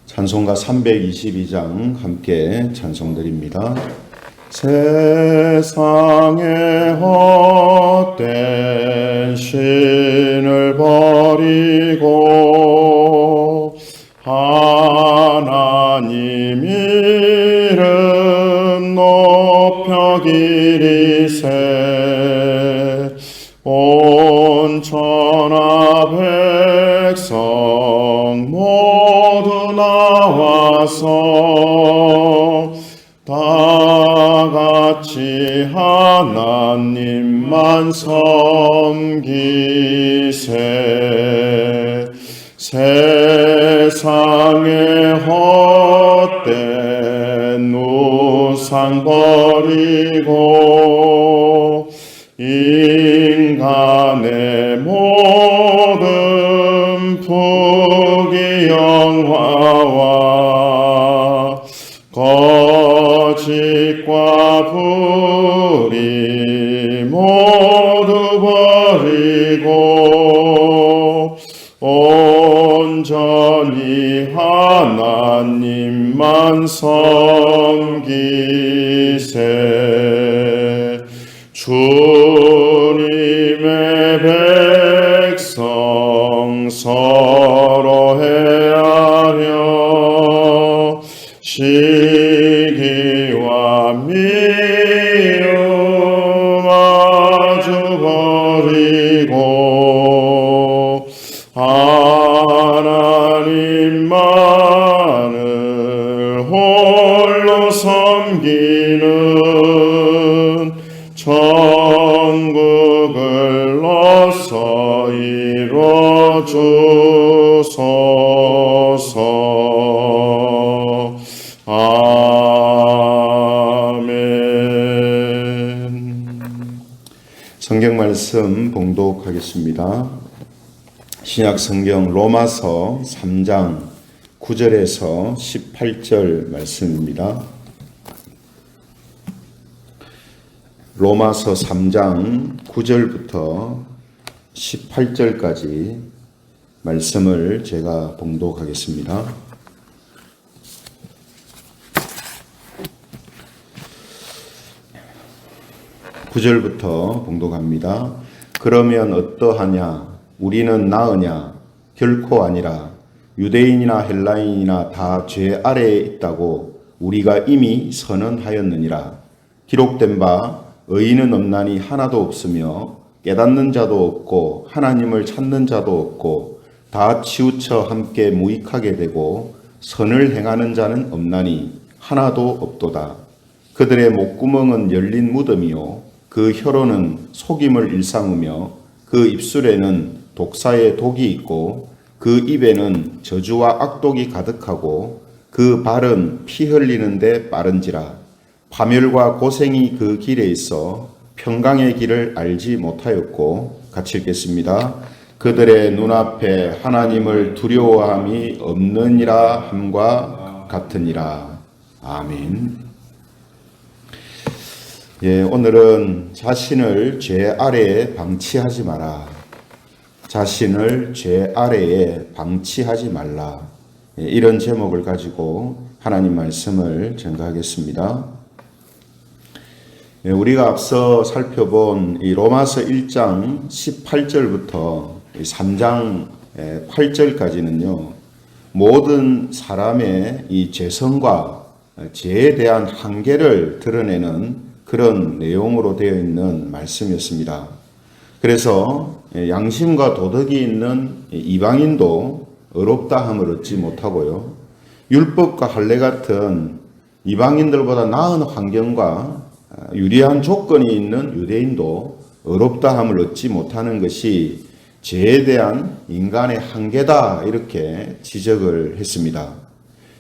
찬송가 322장 함께 찬송드립니다. 세상의 헛된 신을 버리고 하나님 이름 높여 기리세 온 천하 백성 모두 나와서 다같이 하나님만 섬기세 세상의 헛된 우상 버리고 인간의 모든 부귀영화와 거짓과 불의 모두 버리고 온전히 하나님만 섬기세 주님의 백성 서로 헤아려 시기와 미움 마주 버리고 하나님만을 홀로 섬기는 천국을 어서 이뤄주소서. 아멘. 성경 말씀 봉독하겠습니다. 신약 성경 로마서 3장 9절에서 18절 말씀입니다. 로마서 3장 9절부터 18절까지 말씀을 제가 봉독하겠습니다. (9절부터) 봉독합니다. 그러면 어떠하냐? 우리는 나으냐? 결코 아니라. 유대인이나 헬라인이나 다 죄 아래에 있다고 우리가 이미 선언하였느니라. 기록된 바 의인은 없나니 하나도 없으며 깨닫는 자도 없고 하나님을 찾는 자도 없고 다 치우쳐 함께 무익하게 되고 선을 행하는 자는 없나니 하나도 없도다. 그들의 목구멍은 열린 무덤이요 그 혀로는 속임을 일삼으며 그 입술에는 독사의 독이 있고 그 입에는 저주와 악독이 가득하고 그 발은 피 흘리는데 빠른지라. 파멸과 고생이 그 길에 있어 평강의 길을 알지 못하였고. 같이 읽겠습니다. 그들의 눈앞에 하나님을 두려워함이 없느니라 함과 같으니라. 아멘. 오늘은 자신을 죄 아래에 방치하지 마라. 자신을 죄 아래에 방치하지 말라. 이런 제목을 가지고 하나님 말씀을 전가하겠습니다. 우리가 앞서 살펴본 이 로마서 1장 18절부터 3장 8절까지는요, 모든 사람의 이 죄성과 죄에 대한 한계를 드러내는 그런 내용으로 되어 있는 말씀이었습니다. 그래서 양심과 도덕이 있는 이방인도 의롭다함을 얻지 못하고요, 율법과 할례 같은 이방인들보다 나은 환경과 유리한 조건이 있는 유대인도 의롭다함을 얻지 못하는 것이 죄에 대한 인간의 한계다, 이렇게 지적을 했습니다.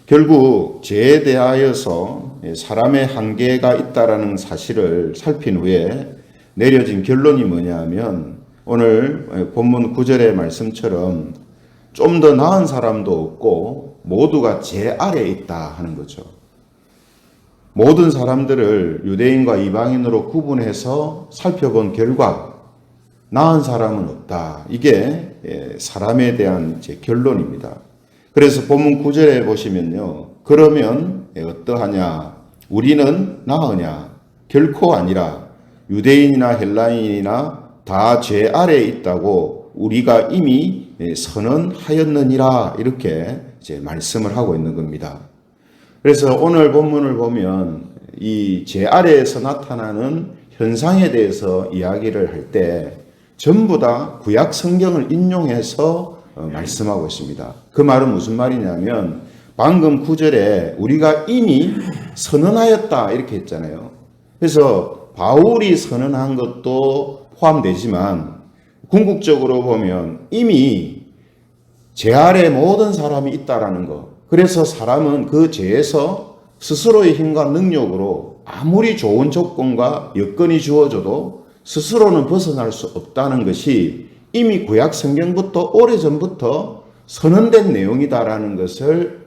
결국 죄에 대하여서 사람의 한계가 있다라는 사실을 살핀 후에 내려진 결론이 뭐냐 하면, 오늘 본문 9절의 말씀처럼 좀 더 나은 사람도 없고 모두가 죄 아래에 있다 하는 거죠. 모든 사람들을 유대인과 이방인으로 구분해서 살펴본 결과 나은 사람은 없다. 이게 사람에 대한 제 결론입니다. 그래서 본문 9절에 보시면요. 그러면 어떠하냐? 우리는 나으냐? 결코 아니라 유대인이나 헬라인이나 다 죄 아래에 있다고 우리가 이미 선언하였느니라 이렇게 이제 말씀을 하고 있는 겁니다. 그래서 오늘 본문을 보면 이 죄 아래에서 나타나는 현상에 대해서 이야기를 할 때 전부 다 구약 성경을 인용해서 말씀하고 있습니다. 그 말은 무슨 말이냐면 방금 9절에 우리가 이미 선언하였다 이렇게 했잖아요. 그래서 바울이 선언한 것도 포함되지만 궁극적으로 보면 이미 죄 아래 모든 사람이 있다라는 것. 그래서 사람은 그 죄에서 스스로의 힘과 능력으로 아무리 좋은 조건과 여건이 주어져도 스스로는 벗어날 수 없다는 것이 이미 구약 성경부터 오래전부터 선언된 내용이다라는 것을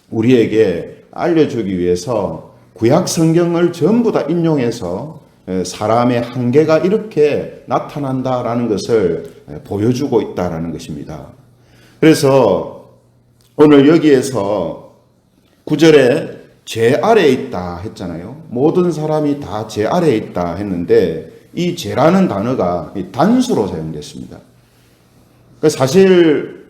우리에게 알려주기 위해서 구약 성경을 전부 다 인용해서 사람의 한계가 이렇게 나타난다라는 것을 보여주고 있다라는 것입니다. 그래서 오늘 여기에서 9절에 죄 아래에 있다 했잖아요. 모든 사람이 다 죄 아래에 있다 했는데 이 죄라는 단어가 단수로 사용됐습니다. 사실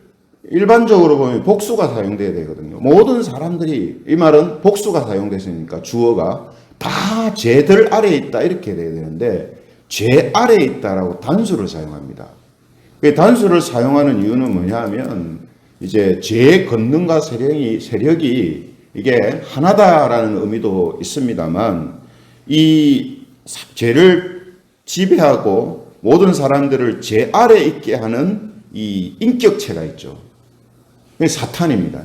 일반적으로 보면 복수가 사용돼야 되거든요. 모든 사람들이, 이 말은 복수가 사용됐으니까 주어가 다 죄들 아래에 있다 이렇게 돼야 되는데 죄 아래에 있다라고 단수를 사용합니다. 단수를 사용하는 이유는 뭐냐 하면 이제 죄의 권능과 세력이 이게 하나다라는 의미도 있습니다만 이 죄를 지배하고 모든 사람들을 죄 아래에 있게 하는 이 인격체가 있죠. 그게 사탄입니다.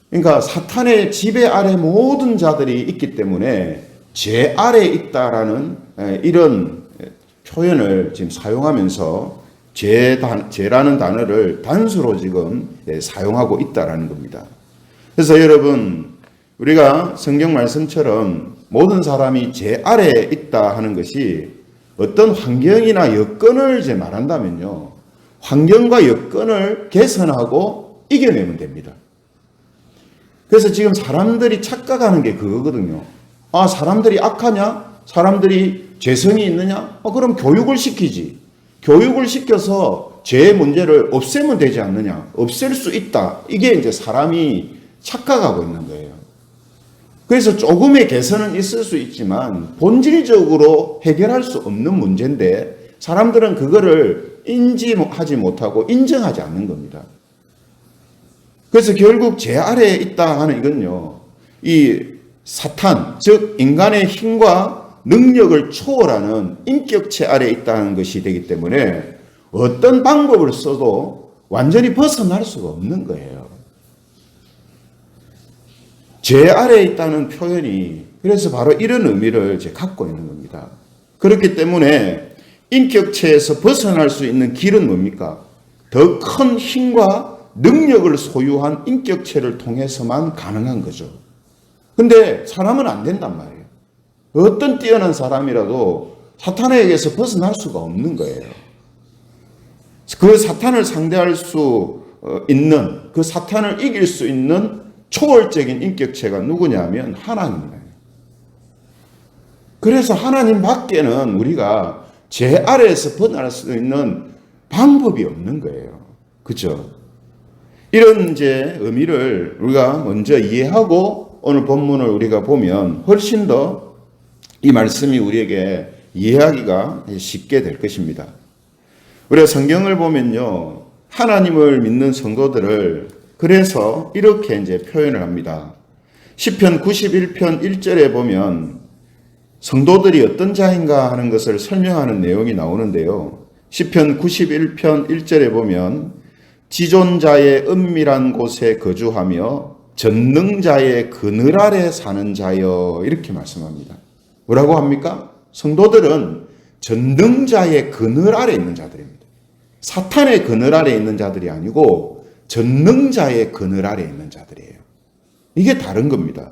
그러니까 사탄의 지배 아래 모든 자들이 있기 때문에 죄 아래에 있다라는 이런 표현을 지금 사용하면서 죄라는 단어를 단수로 지금 사용하고 있다라는 겁니다. 그래서 여러분 우리가 성경 말씀처럼 모든 사람이 죄 아래에 있다 하는 것이 어떤 환경이나 여건을 이제 말한다면요. 환경과 여건을 개선하고 이겨내면 됩니다. 그래서 지금 사람들이 착각하는 게 그거거든요. 아, 사람들이 악하냐? 사람들이 죄성이 있느냐? 그럼 교육을 시키지. 교육을 시켜서 죄의 문제를 없애면 되지 않느냐? 없앨 수 있다. 이게 이제 사람이 착각하고 있는 거예요. 그래서 조금의 개선은 있을 수 있지만 본질적으로 해결할 수 없는 문제인데 사람들은 그거를 인지하지 못하고 인정하지 않는 겁니다. 그래서 결국 죄 아래에 있다 하는 이건요. 이 사탄, 즉 인간의 힘과 능력을 초월하는 인격체 아래에 있다는 것이 되기 때문에 어떤 방법을 써도 완전히 벗어날 수가 없는 거예요. 죄 아래에 있다는 표현이 그래서 바로 이런 의미를 이제 갖고 있는 겁니다. 그렇기 때문에 인격체에서 벗어날 수 있는 길은 뭡니까? 더 큰 힘과 능력을 소유한 인격체를 통해서만 가능한 거죠. 근데 사람은 안 된단 말이에요. 어떤 뛰어난 사람이라도 사탄에게서 벗어날 수가 없는 거예요. 그 사탄을 상대할 수 있는, 그 사탄을 이길 수 있는 초월적인 인격체가 누구냐면 하나님입니다. 그래서 하나님 밖에는 우리가 죄 아래에서 벗어날 수 있는 방법이 없는 거예요. 그죠? 이런 이제 의미를 우리가 먼저 이해하고 오늘 본문을 우리가 보면 훨씬 더 이 말씀이 우리에게 이해하기가 쉽게 될 것입니다. 우리가 성경을 보면요. 하나님을 믿는 성도들을 그래서 이렇게 이제 표현을 합니다. 시편 91편 1절에 보면 성도들이 어떤 자인가 하는 것을 설명하는 내용이 나오는데요. 시편 91편 1절에 보면 지존자의 은밀한 곳에 거주하며 전능자의 그늘 아래 사는 자여 이렇게 말씀합니다. 뭐라고 합니까? 성도들은 전능자의 그늘 아래 있는 자들입니다. 사탄의 그늘 아래 있는 자들이 아니고 전능자의 그늘 아래 있는 자들이에요. 이게 다른 겁니다.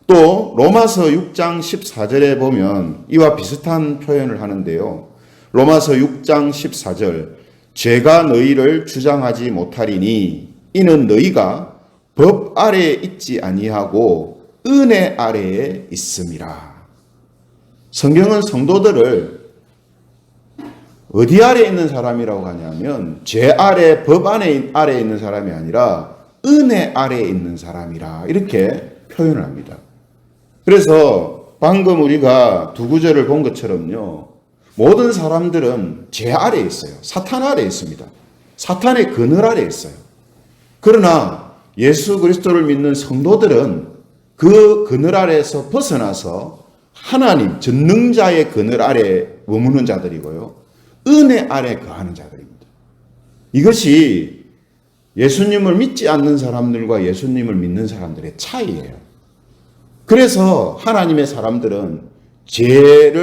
또 로마서 6장 14절에 보면 이와 비슷한 표현을 하는데요. 로마서 6장 14절 죄가 너희를 주장하지 못하리니 이는 너희가 법 아래에 있지 아니하고 은혜 아래에 있음이라. 성경은 성도들을 어디 아래에 있는 사람이라고 하냐면 죄 아래, 법 아래에 있는 사람이 아니라 은혜 아래에 있는 사람이라 이렇게 표현을 합니다. 그래서 방금 우리가 두 구절을 본 것처럼요. 모든 사람들은 죄 아래에 있어요. 사탄 아래에 있습니다. 사탄의 그늘 아래에 있어요. 그러나 예수 그리스도를 믿는 성도들은 그 그늘 아래에서 벗어나서 하나님, 전능자의 그늘 아래에 머무는 자들이고요. 은혜 아래 거하는 자들입니다. 이것이 예수님을 믿지 않는 사람들과 예수님을 믿는 사람들의 차이예요. 그래서 하나님의 사람들은 죄에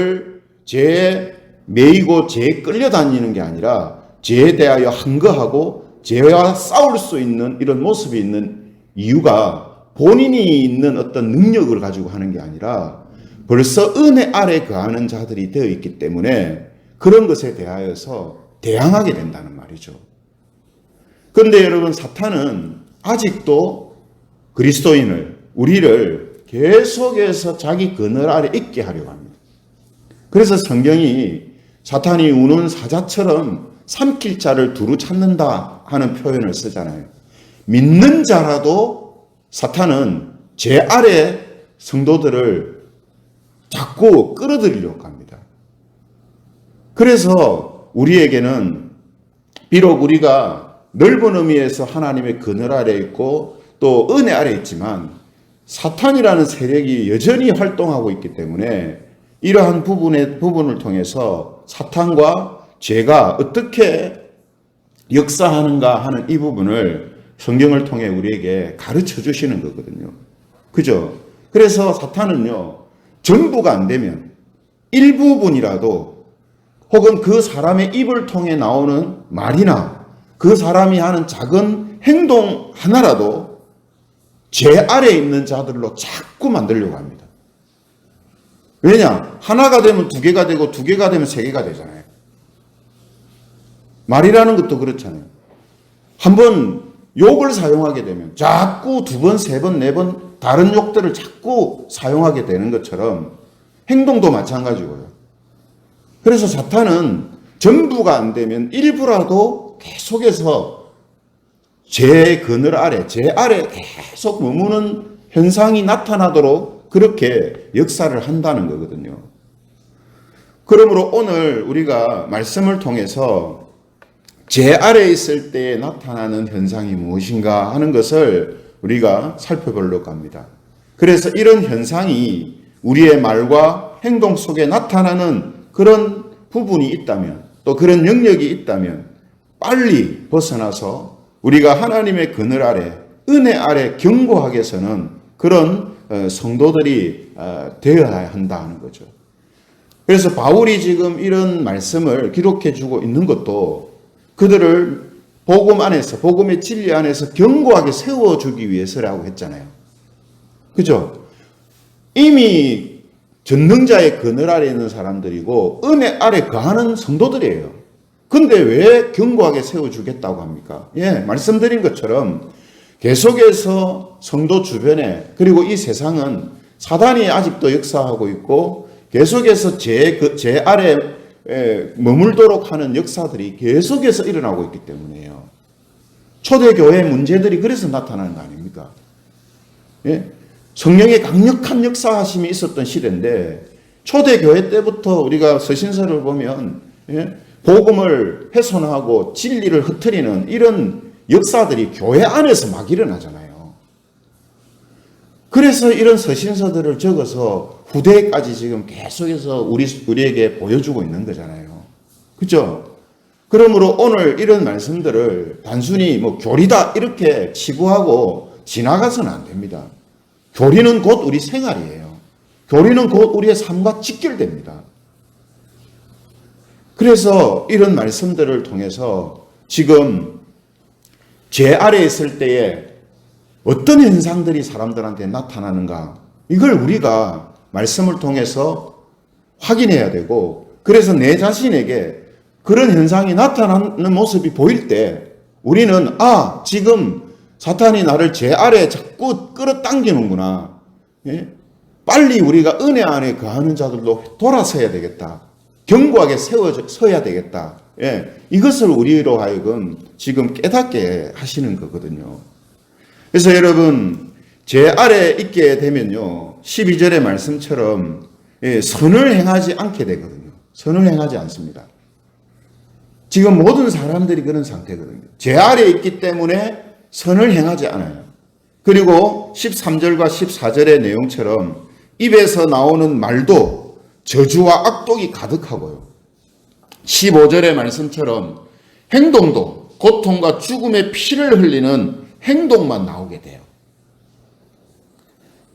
매이고 죄에 끌려다니는 게 아니라 죄에 대하여 항거하고 죄와 싸울 수 있는 이런 모습이 있는 이유가 본인이 있는 어떤 능력을 가지고 하는 게 아니라 벌써 은혜 아래 거하는 자들이 되어 있기 때문에 그런 것에 대하여서 대항하게 된다는 말이죠. 그런데 여러분, 사탄은 아직도 그리스도인을, 우리를 계속해서 자기 그늘 아래 있게 하려고 합니다. 그래서 성경이 사탄이 우는 사자처럼 삼킬 자를 두루 찾는다 하는 표현을 쓰잖아요. 믿는 자라도 사탄은 죄 아래 성도들을 자꾸 끌어들이려고 합니다. 그래서 우리에게는 비록 우리가 넓은 의미에서 하나님의 그늘 아래 있고 또 은혜 아래 있지만 사탄이라는 세력이 여전히 활동하고 있기 때문에 이러한 부분을 통해서 사탄과 죄가 어떻게 역사하는가 하는 이 부분을 성경을 통해 우리에게 가르쳐 주시는 거거든요. 그죠? 그래서 사탄은요, 전부가 안 되면 일부분이라도 혹은 그 사람의 입을 통해 나오는 말이나 그 사람이 하는 작은 행동 하나라도 죄 아래에 있는 자들로 자꾸 만들려고 합니다. 왜냐? 하나가 되면 두 개가 되고 두 개가 되면 세 개가 되잖아요. 말이라는 것도 그렇잖아요. 한번 욕을 사용하게 되면 자꾸 두 번, 세 번, 네 번 다른 욕들을 자꾸 사용하게 되는 것처럼 행동도 마찬가지고요. 그래서 사탄은 전부가 안 되면 일부라도 계속해서 죄의 그늘 아래, 죄 아래 계속 머무는 현상이 나타나도록 그렇게 역사를 한다는 거거든요. 그러므로 오늘 우리가 말씀을 통해서 죄 아래에 있을 때 나타나는 현상이 무엇인가 하는 것을 우리가 살펴보려고 합니다. 그래서 이런 현상이 우리의 말과 행동 속에 나타나는 그런 부분이 있다면, 또 그런 영역이 있다면 빨리 벗어나서 우리가 하나님의 그늘 아래, 은혜 아래 견고하게 서는 그런 성도들이 되어야 한다는 거죠. 그래서 바울이 지금 이런 말씀을 기록해 주고 있는 것도 그들을 복음 안에서, 복음의 진리 안에서 견고하게 세워주기 위해서라고 했잖아요. 그죠? 이미 전능자의 그늘 아래 있는 사람들이고 은혜 아래 거하는 성도들이에요. 근데 왜 견고하게 세워주겠다고 합니까? 예, 말씀드린 것처럼 계속해서 성도 주변에, 그리고 이 세상은 사단이 아직도 역사하고 있고 계속해서 죄 아래 머물도록 하는 역사들이 계속해서 일어나고 있기 때문이에요. 초대교회 문제들이 그래서 나타나는 거 아닙니까? 예? 성령의 강력한 역사하심이 있었던 시대인데 초대교회 때부터 우리가 서신서를 보면 복음을 훼손하고 진리를 흐트리는 이런 역사들이 교회 안에서 막 일어나잖아요. 그래서 이런 서신서들을 적어서 후대까지 지금 계속해서 우리에게 보여주고 있는 거잖아요. 그렇죠? 그러므로 오늘 이런 말씀들을 단순히 뭐 교리다 이렇게 치부하고 지나가서는 안 됩니다. 교리는 곧 우리 생활이에요. 교리는 곧 우리의 삶과 직결됩니다. 그래서 이런 말씀들을 통해서 지금 죄 아래에 있을 때에 어떤 현상들이 사람들한테 나타나는가, 이걸 우리가 말씀을 통해서 확인해야 되고, 그래서 내 자신에게 그런 현상이 나타나는 모습이 보일 때 우리는 지금 사탄이 나를 제 아래에 자꾸 끌어당기는구나. 예? 빨리 우리가 은혜 안에 거하는 자들도 돌아서야 되겠다. 견고하게 서야 되겠다. 예, 이것을 우리로 하여금 지금 깨닫게 하시는 거거든요. 그래서 여러분, 제 아래에 있게 되면요, 12절의 말씀처럼 선을 행하지 않게 되거든요. 선을 행하지 않습니다. 지금 모든 사람들이 그런 상태거든요. 제 아래에 있기 때문에 선을 행하지 않아요. 그리고 13절과 14절의 내용처럼 입에서 나오는 말도 저주와 악독이 가득하고요. 15절의 말씀처럼 행동도 고통과 죽음의 피를 흘리는 행동만 나오게 돼요.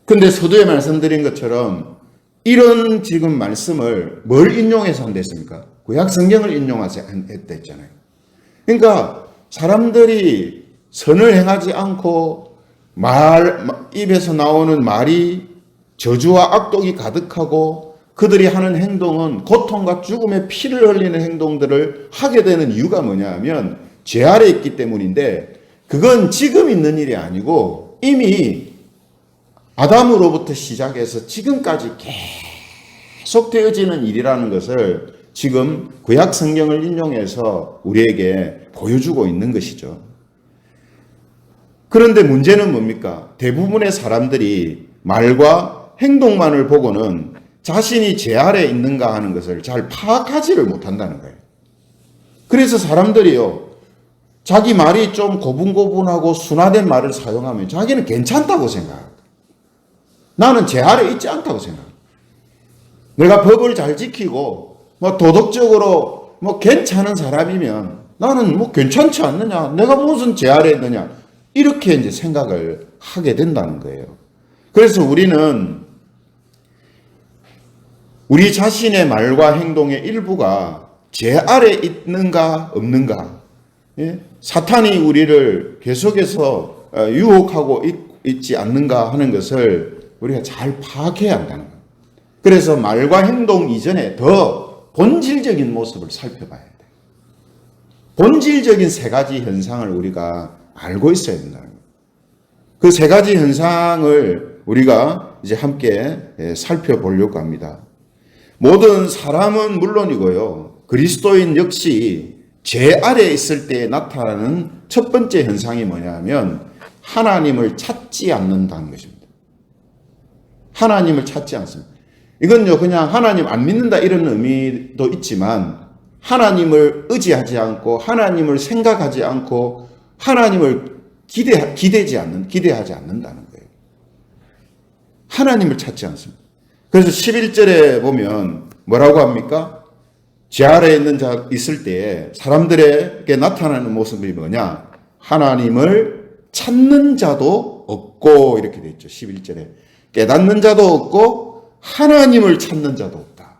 근데 서두에 말씀드린 것처럼 이런 지금 말씀을 뭘 인용해서 한댔습니까? 구약 성경을 인용해서 했댔잖아요. 그러니까 사람들이 선을 행하지 않고 입에서 나오는 말이 저주와 악독이 가득하고 그들이 하는 행동은 고통과 죽음의 피를 흘리는 행동들을 하게 되는 이유가 뭐냐 하면 죄 아래 있기 때문인데, 그건 지금 있는 일이 아니고 이미 아담으로부터 시작해서 지금까지 계속 되어지는 일이라는 것을 지금 구약 성경을 인용해서 우리에게 보여주고 있는 것이죠. 그런데 문제는 뭡니까? 대부분의 사람들이 말과 행동만을 보고는 자신이 죄 아래에 있는가 하는 것을 잘 파악하지를 못한다는 거예요. 그래서 사람들이요, 자기 말이 좀 고분고분하고 순화된 말을 사용하면 자기는 괜찮다고 생각합니다. 나는 죄 아래에 있지 않다고 생각합니다. 내가 법을 잘 지키고 도덕적으로 괜찮은 사람이면 나는 괜찮지 않느냐, 내가 무슨 죄 아래에 있느냐, 이렇게 이제 생각을 하게 된다는 거예요. 그래서 우리는 우리 자신의 말과 행동의 일부가 죄 아래 있는가 없는가, 예? 사탄이 우리를 계속해서 유혹하고 있지 않는가 하는 것을 우리가 잘 파악해야 한다는 거예요. 그래서 말과 행동 이전에 더 본질적인 모습을 살펴봐야 돼요. 본질적인 세 가지 현상을 우리가 알고 있어야 된다는 거예요. 그 세 가지 현상을 우리가 이제 함께 살펴보려고 합니다. 모든 사람은 물론이고요, 그리스도인 역시 죄 아래에 있을 때 나타나는 첫 번째 현상이 뭐냐면 하나님을 찾지 않는다는 것입니다. 하나님을 찾지 않습니다. 이건요, 그냥 하나님 안 믿는다 이런 의미도 있지만 하나님을 의지하지 않고 하나님을 생각하지 않고 하나님을 기대하지 않는다는 거예요. 하나님을 찾지 않습니다. 그래서 11절에 보면 뭐라고 합니까? 죄 아래에 있을 때 사람들에게 나타나는 모습이 뭐냐? 하나님을 찾는 자도 없고, 이렇게 되어 있죠. 11절에. 깨닫는 자도 없고 하나님을 찾는 자도 없다.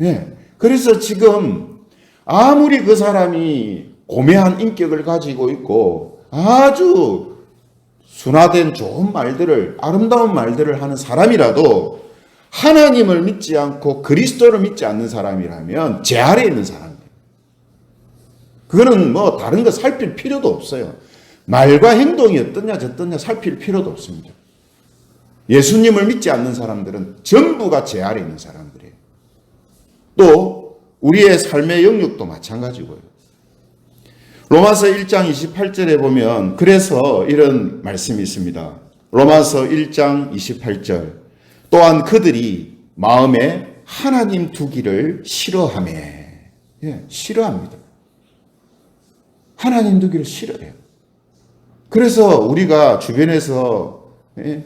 예. 그래서 지금 아무리 그 사람이 고매한 인격을 가지고 있고 아주 순화된 좋은 말들을, 아름다운 말들을 하는 사람이라도 하나님을 믿지 않고 그리스도를 믿지 않는 사람이라면 죄 아래에 있는 사람이에요. 그거는 다른 거 살필 필요도 없어요. 말과 행동이 어떠냐 저떠냐 살필 필요도 없습니다. 예수님을 믿지 않는 사람들은 전부가 죄 아래에 있는 사람들이에요. 또 우리의 삶의 영역도 마찬가지고요. 로마서 1장 28절에 보면 그래서 이런 말씀이 있습니다. 로마서 1장 28절. 또한 그들이 마음에 하나님 두기를 싫어하며, 예, 싫어합니다. 하나님 두기를 싫어해요. 그래서 우리가 주변에서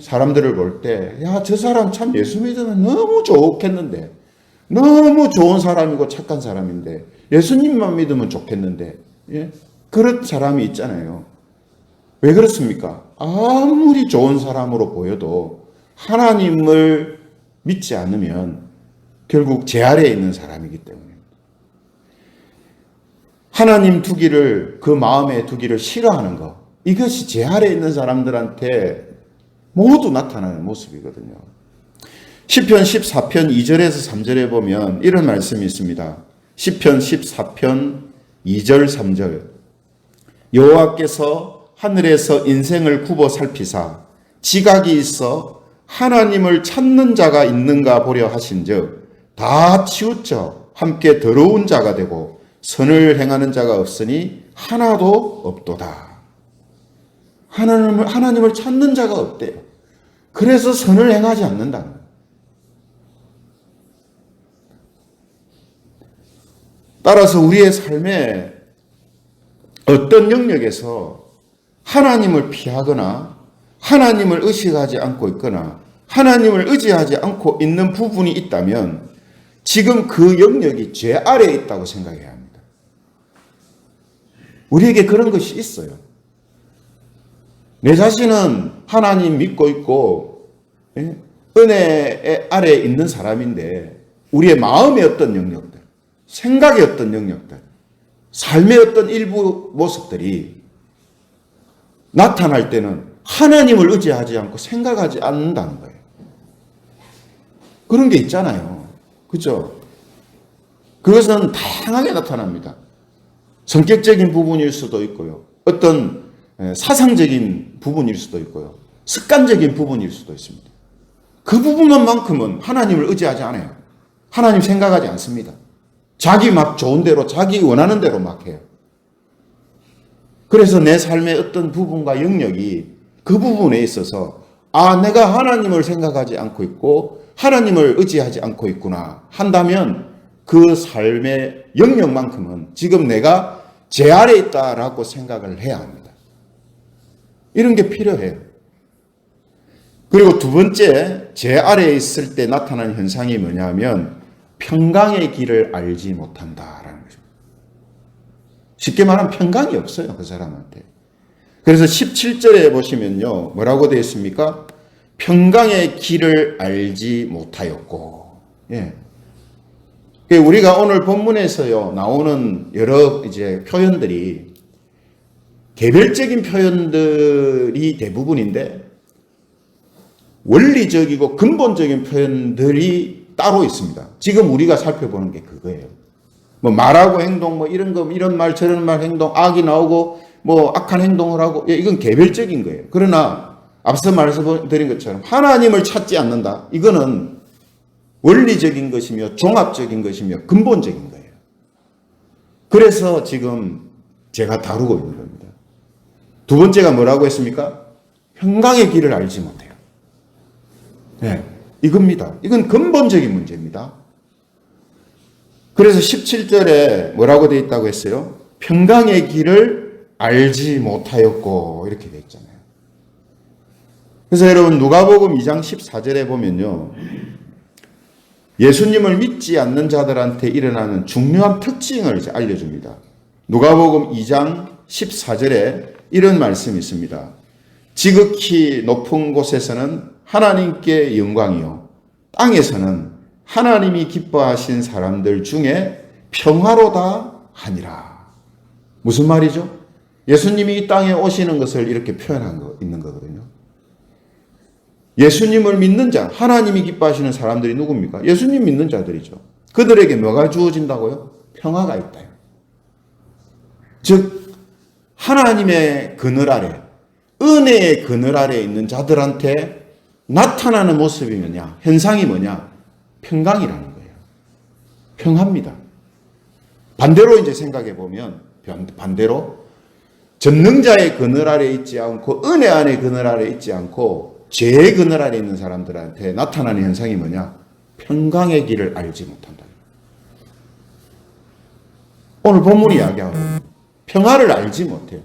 사람들을 볼 때, 야, 저 사람 참 예수 믿으면 너무 좋겠는데, 너무 좋은 사람이고 착한 사람인데, 예수님만 믿으면 좋겠는데, 예? 그런 사람이 있잖아요. 왜 그렇습니까? 아무리 좋은 사람으로 보여도 하나님을 믿지 않으면 결국 죄 아래에 있는 사람이기 때문에 하나님 두기를, 그 마음에 두기를 싫어하는 것, 이것이 죄 아래에 있는 사람들한테 모두 나타나는 모습이거든요. 시편 14편 2절에서 3절에 보면 이런 말씀이 있습니다. 시편 14편 2절 3절. 여호와께서 하늘에서 인생을 굽어 살피사 지각이 있어 하나님을 찾는 자가 있는가 보려 하신즉 다 치우쳐 함께 더러운 자가 되고 선을 행하는 자가 없으니 하나도 없도다. 하나님을 찾는 자가 없대요. 그래서 선을 행하지 않는다는 거예요. 따라서 우리의 삶에 어떤 영역에서 하나님을 피하거나 하나님을 의식하지 않고 있거나 하나님을 의지하지 않고 있는 부분이 있다면 지금 그 영역이 죄 아래에 있다고 생각해야 합니다. 우리에게 그런 것이 있어요. 내 자신은 하나님 믿고 있고 은혜 아래에 있는 사람인데 우리의 마음의 어떤 영역들, 생각의 어떤 영역들, 삶의 어떤 일부 모습들이 나타날 때는 하나님을 의지하지 않고 생각하지 않는다는 거예요. 그런 게 있잖아요. 그죠? 그것은 다양하게 나타납니다. 성격적인 부분일 수도 있고요. 어떤 사상적인 부분일 수도 있고요. 습관적인 부분일 수도 있습니다. 그 부분만큼은 하나님을 의지하지 않아요. 하나님 생각하지 않습니다. 자기 막 좋은 대로, 자기 원하는 대로 막 해요. 그래서 내 삶의 어떤 부분과 영역이 그 부분에 있어서 내가 하나님을 생각하지 않고 있고 하나님을 의지하지 않고 있구나 한다면 그 삶의 영역만큼은 지금 내가 죄 아래에 있다라고 생각을 해야 합니다. 이런 게 필요해요. 그리고 두 번째, 죄 아래에 있을 때 나타나는 현상이 뭐냐면 평강의 길을 알지 못한다라는 거죠. 쉽게 말하면 평강이 없어요, 그 사람한테. 그래서 17절에 보시면요, 뭐라고 되어 있습니까? 평강의 길을 알지 못하였고. 예. 우리가 오늘 본문에서요, 나오는 여러 이제 표현들이 개별적인 표현들이 대부분인데 원리적이고 근본적인 표현들이 따로 있습니다. 지금 우리가 살펴보는 게 그거예요. 뭐 말하고 행동, 뭐 이런 거, 이런 말, 저런 말 행동, 악이 나오고, 뭐 악한 행동을 하고, 이건 개별적인 거예요. 그러나 앞서 말씀드린 것처럼 하나님을 찾지 않는다. 이거는 원리적인 것이며 종합적인 것이며 근본적인 거예요. 그래서 지금 제가 다루고 있는 겁니다. 두 번째가 뭐라고 했습니까? 평강의 길을 알지 못해요. 네, 이겁니다. 이건 근본적인 문제입니다. 그래서 17절에 뭐라고 되어 있다고 했어요? 평강의 길을 알지 못하였고 이렇게 되어 있잖아요. 그래서 여러분 누가복음 2장 14절에 보면요. 예수님을 믿지 않는 자들한테 일어나는 중요한 특징을 이제 알려줍니다. 누가복음 2장 14절에 이런 말씀이 있습니다. 지극히 높은 곳에서는 하나님께 영광이요 땅에서는 하나님이 기뻐하신 사람들 중에 평화로다 하니라. 무슨 말이죠? 예수님이 이 땅에 오시는 것을 이렇게 표현한 있는 거거든요. 예수님을 믿는 자, 하나님이 기뻐하시는 사람들이 누굽니까? 예수님 믿는 자들이죠. 그들에게 뭐가 주어진다고요? 평화가 있다요. 즉 하나님의 그늘 아래, 은혜의 그늘 아래 있는 자들한테 나타나는 모습이 뭐냐? 현상이 뭐냐? 평강이라는 거예요. 평화입니다. 반대로 이제 생각해 보면, 반대로 전능자의 그늘 아래 있지 않고 은혜 안의 그늘 아래 있지 않고 죄의 그늘 아래 있는 사람들한테 나타나는 현상이 뭐냐? 평강의 길을 알지 못한다. 오늘 본문이 이야기하고 평화를 알지 못해요.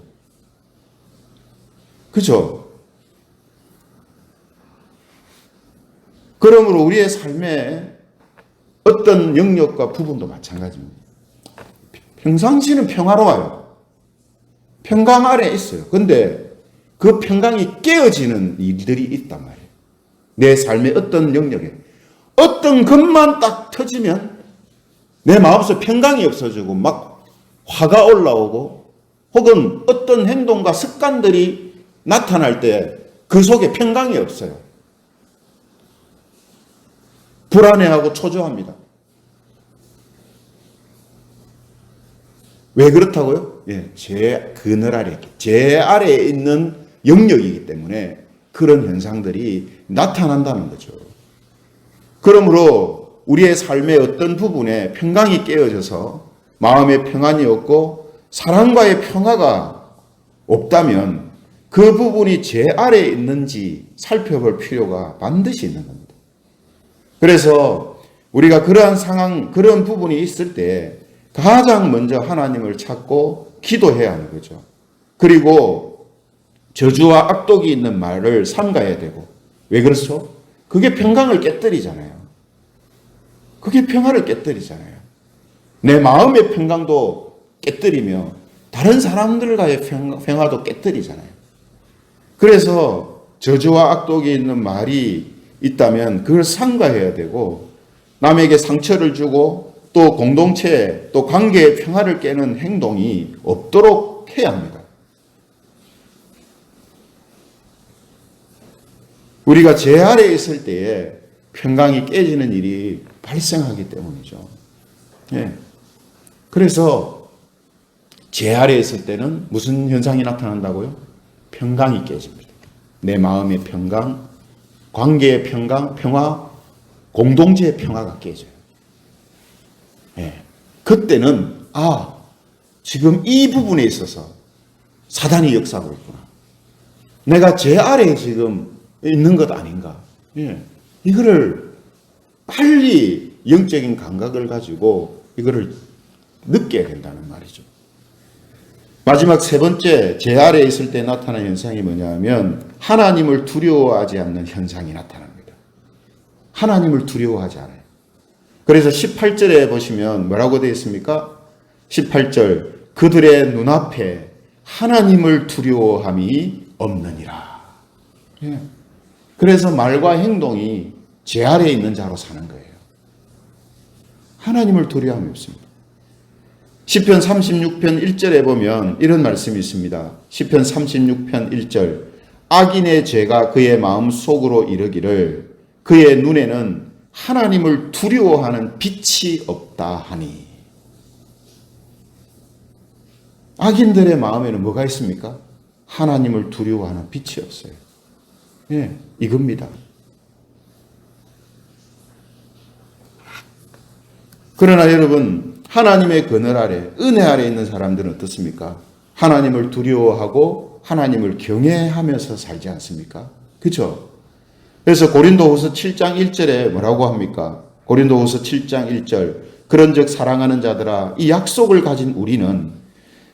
그죠? 그러므로 우리의 삶에 어떤 영역과 부분도 마찬가지입니다. 평상시는 평화로워요. 평강 아래 있어요. 근데 그 평강이 깨어지는 일들이 있단 말이에요. 내 삶의 어떤 영역에. 어떤 것만 딱 터지면 내 마음속 평강이 없어지고 막 화가 올라오고 혹은 어떤 행동과 습관들이 나타날 때 그 속에 평강이 없어요. 불안해하고 초조합니다. 왜 그렇다고요? 제 그늘 아래, 제 아래에 있는 영역이기 때문에 그런 현상들이 나타난다는 거죠. 그러므로 우리의 삶의 어떤 부분에 평강이 깨어져서 마음의 평안이 없고 사랑과의 평화가 없다면 그 부분이 제 아래에 있는지 살펴볼 필요가 반드시 있는 겁니다. 그래서 우리가 그러한 상황, 그런 부분이 있을 때 가장 먼저 하나님을 찾고 기도해야 하는 거죠. 그리고 저주와 악독이 있는 말을 삼가야 되고. 왜 그렇죠? 그게 평강을 깨뜨리잖아요. 그게 평화를 깨뜨리잖아요. 내 마음의 평강도 깨뜨리며 다른 사람들과의 평화도 깨뜨리잖아요. 그래서 저주와 악독이 있는 말이 있다면 그걸 삼가해야 되고, 남에게 상처를 주고 또 공동체 또 관계의 평화를 깨는 행동이 없도록 해야 합니다. 우리가 제 아래에 있을 때에 평강이 깨지는 일이 발생하기 때문이죠. 그래서 제 아래에 있을 때는 무슨 현상이 나타난다고요? 평강이 깨집니다. 내 마음의 평강, 관계의 평강, 평화, 공동체의 평화가 깨져요. 그때는 지금 이 부분에 있어서 사단이 역사하고 있구나. 내가 제 아래에 지금 있는 것 아닌가. 이거를 빨리 영적인 감각을 가지고 이거를 느껴야 된다는 말이죠. 마지막 세 번째, 제 아래에 있을 때 나타나는 현상이 뭐냐면 하나님을 두려워하지 않는 현상이 나타납니다. 하나님을 두려워하지 않아요. 그래서 18절에 보시면 뭐라고 되어 있습니까? 18절, 그들의 눈앞에 하나님을 두려워함이 없느니라. 그래서 말과 행동이 제 아래에 있는 자로 사는 거예요. 하나님을 두려워함이 없습니다. 시편 36편 1절에 보면 이런 말씀이 있습니다. 시편 36편 1절, 악인의 죄가 그의 마음 속으로 이르기를 그의 눈에는 하나님을 두려워하는 빛이 없다 하니. 악인들의 마음에는 뭐가 있습니까? 하나님을 두려워하는 빛이 없어요. 이겁니다. 그러나 여러분, 하나님의 그늘 아래, 은혜 아래 있는 사람들은 어떻습니까? 하나님을 두려워하고 하나님을 경외하면서 살지 않습니까? 그렇죠? 그래서 고린도후서 7장 1절에 뭐라고 합니까? 고린도후서 7장 1절, 그런즉 사랑하는 자들아, 이 약속을 가진 우리는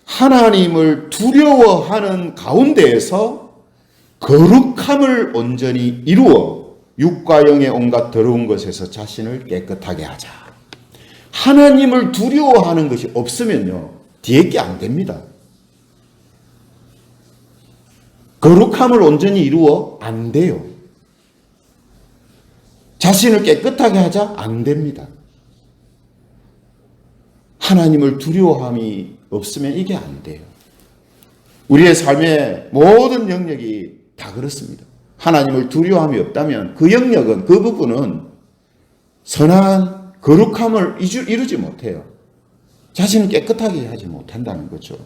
하나님을 두려워하는 가운데에서 거룩함을 온전히 이루어 육과 영의 온갖 더러운 것에서 자신을 깨끗하게 하자. 하나님을 두려워하는 것이 없으면요, 뒤에 게 안 됩니다. 거룩함을 온전히 이루어 안 돼요. 자신을 깨끗하게 하자 안 됩니다. 하나님을 두려워함이 없으면 이게 안 돼요. 우리의 삶의 모든 영역이 다 그렇습니다. 하나님을 두려워함이 없다면 그 영역은, 그 부분은 선한 거룩함을 이루지 못해요. 자신을 깨끗하게 하지 못한다는 거죠.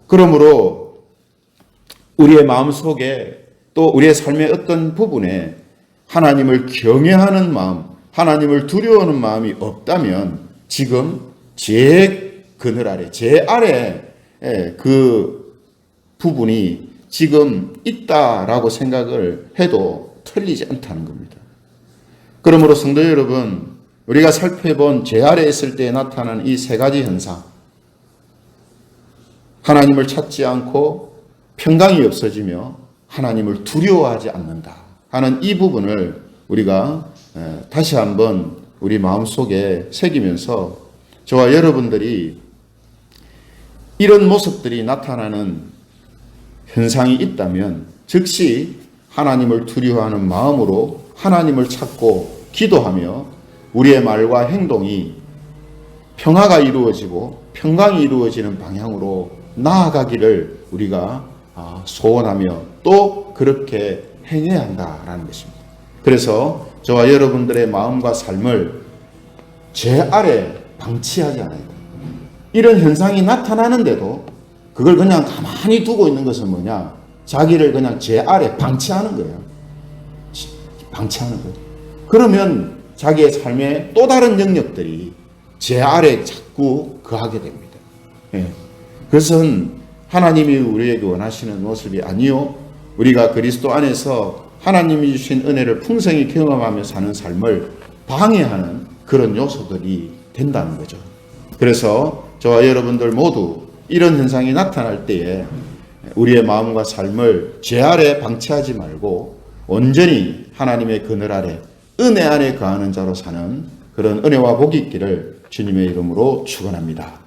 그러므로 우리의 마음속에 또 우리의 삶의 어떤 부분에 하나님을 경외하는 마음, 하나님을 두려워하는 마음이 없다면 지금 제 그늘 아래, 제 아래 그 부분이 지금 있다라고 생각을 해도 틀리지 않다는 겁니다. 그러므로 성도 여러분, 우리가 살펴본 제 아래에 있을 때 나타나는 이 세 가지 현상, 하나님을 찾지 않고 평강이 없어지며 하나님을 두려워하지 않는다 하는 이 부분을 우리가 다시 한번 우리 마음속에 새기면서 저와 여러분들이 이런 모습들이 나타나는 현상이 있다면 즉시 하나님을 두려워하는 마음으로 하나님을 찾고 기도하며 우리의 말과 행동이 평화가 이루어지고 평강이 이루어지는 방향으로 나아가기를 우리가 소원하며 또 그렇게 행해야 한다라는 것입니다. 그래서 저와 여러분들의 마음과 삶을 제 아래 방치하지 않아야 됩니다. 이런 현상이 나타나는데도 그걸 그냥 가만히 두고 있는 것은 뭐냐? 자기를 그냥 죄 아래 방치하는 거예요. 방치하는 거예요. 그러면 자기의 삶에 또 다른 영역들이 죄 아래 자꾸 거하게 됩니다. 예. 그것은 하나님이 우리에게 원하시는 모습이 아니요. 우리가 그리스도 안에서 하나님이 주신 은혜를 풍성히 경험하며 사는 삶을 방해하는 그런 요소들이 된다는 거죠. 그래서 저와 여러분들 모두 이런 현상이 나타날 때에 우리의 마음과 삶을 죄 아래 방치하지 말고 온전히 하나님의 그늘 아래 은혜 안에 거하는 자로 사는 그런 은혜와 복이 있기를 주님의 이름으로 축원합니다.